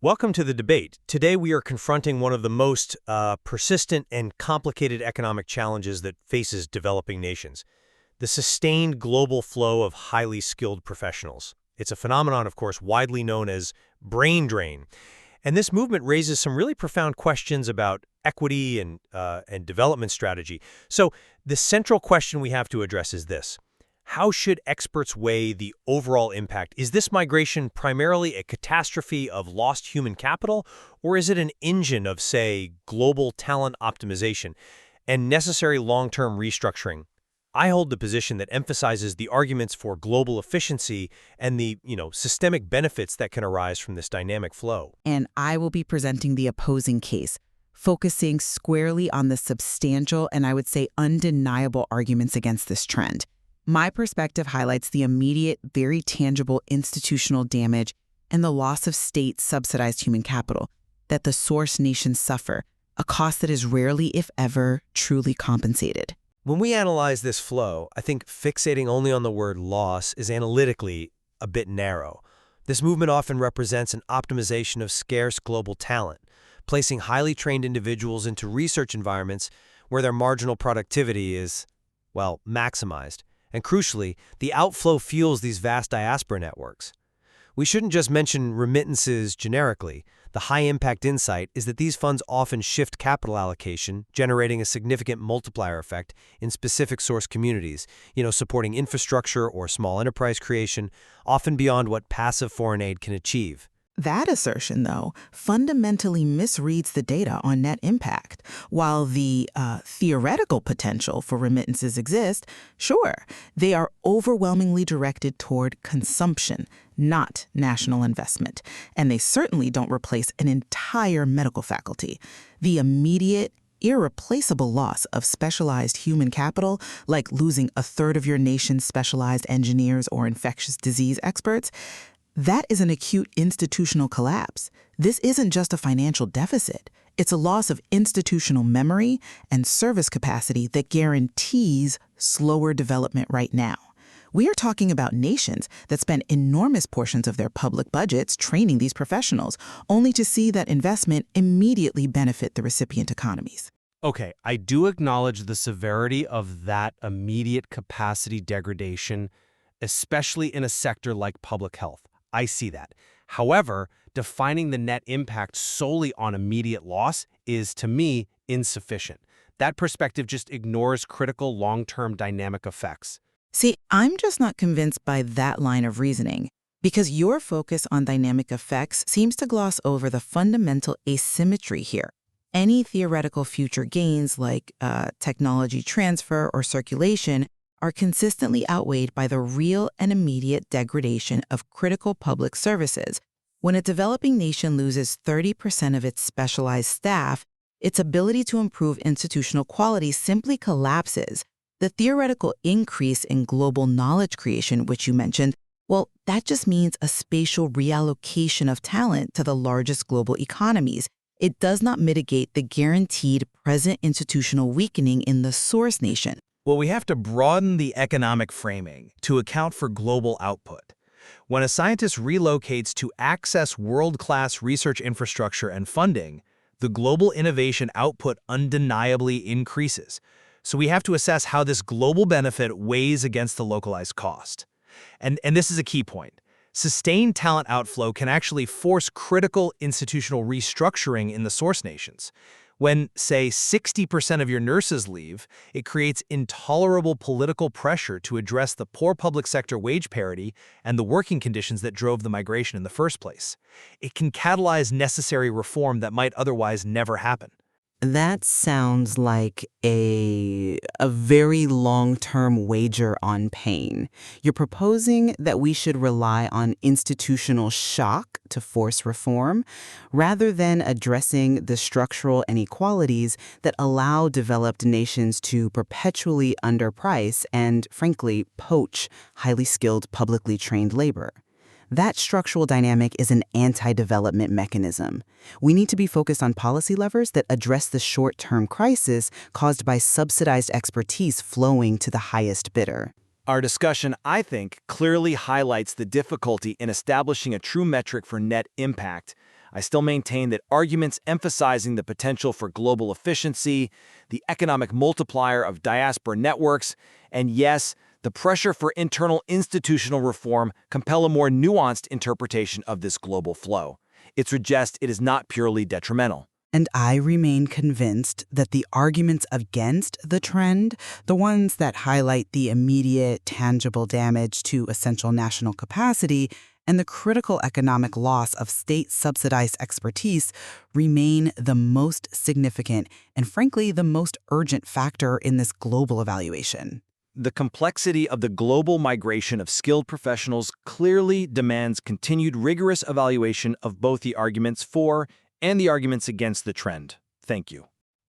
Welcome to the debate. Today we are confronting one of the most persistent and complicated economic challenges that faces developing nations, the sustained global flow of highly skilled professionals. It's a phenomenon, of course, widely known as brain drain. And this movement raises some really profound questions about equity and development strategy. So the central question we have to address is this. How should experts weigh the overall impact? Is this migration primarily a catastrophe of lost human capital, or is it an engine of, say, global talent optimization and necessary long-term restructuring? I hold the position that emphasizes the arguments for global efficiency and the, systemic benefits that can arise from this dynamic flow. And I will be presenting the opposing case, focusing squarely on the substantial and I would say undeniable arguments against this trend. My perspective highlights the immediate, very tangible institutional damage and the loss of state-subsidized human capital that the source nations suffer, a cost that is rarely, if ever, truly compensated. When we analyze this flow, I think fixating only on the word loss is analytically a bit narrow. This movement often represents an optimization of scarce global talent, placing highly trained individuals into research environments where their marginal productivity is, well, maximized. And crucially, the outflow fuels these vast diaspora networks. We shouldn't just mention remittances generically. The high-impact insight is that these funds often shift capital allocation, generating a significant multiplier effect in specific source communities, supporting infrastructure or small enterprise creation, often beyond what passive foreign aid can achieve. That assertion, though, fundamentally misreads the data on net impact. While the theoretical potential for remittances exists, sure, they are overwhelmingly directed toward consumption, not national investment. And they certainly don't replace an entire medical faculty. The immediate, irreplaceable loss of specialized human capital, like losing a third of your nation's specialized engineers or infectious disease experts, that is an acute institutional collapse. This isn't just a financial deficit. It's a loss of institutional memory and service capacity that guarantees slower development right now. We are talking about nations that spend enormous portions of their public budgets training these professionals, only to see that investment immediately benefit the recipient economies. Okay, I do acknowledge the severity of that immediate capacity degradation, especially in a sector like public health. I see that. However, defining the net impact solely on immediate loss is, to me, insufficient. That perspective just ignores critical long-term dynamic effects. See, I'm just not convinced by that line of reasoning, because your focus on dynamic effects seems to gloss over the fundamental asymmetry here. Any theoretical future gains like technology transfer or circulation are consistently outweighed by the real and immediate degradation of critical public services. When a developing nation loses 30% of its specialized staff, its ability to improve institutional quality simply collapses. The theoretical increase in global knowledge creation, which you mentioned, well, that just means a spatial reallocation of talent to the largest global economies. It does not mitigate the guaranteed present institutional weakening in the source nation. Well, we have to broaden the economic framing to account for global output. When a scientist relocates to access world-class research infrastructure and funding, the global innovation output undeniably increases. So we have to assess how this global benefit weighs against the localized cost. And this is a key point. Sustained talent outflow can actually force critical institutional restructuring in the source nations. When, say, 60% of your nurses leave, it creates intolerable political pressure to address the poor public sector wage parity and the working conditions that drove the migration in the first place. It can catalyze necessary reform that might otherwise never happen. That sounds like a very long-term wager on pain. You're proposing that we should rely on institutional shock to force reform, rather than addressing the structural inequalities that allow developed nations to perpetually underprice and, frankly, poach highly skilled, publicly trained labor. That structural dynamic is an anti-development mechanism. We need to be focused on policy levers that address the short-term crisis caused by subsidized expertise flowing to the highest bidder. Our discussion, I think, clearly highlights the difficulty in establishing a true metric for net impact I still maintain that arguments emphasizing the potential for global efficiency, the economic multiplier of diaspora networks, and yes, the pressure for internal institutional reform compel a more nuanced interpretation of this global flow. It suggests it is not purely detrimental. And I remain convinced that the arguments against the trend, the ones that highlight the immediate, tangible damage to essential national capacity and the critical economic loss of state-subsidized expertise, remain the most significant and, frankly, the most urgent factor in this global evaluation. The complexity of the global migration of skilled professionals clearly demands continued rigorous evaluation of both the arguments for and the arguments against the trend. Thank you.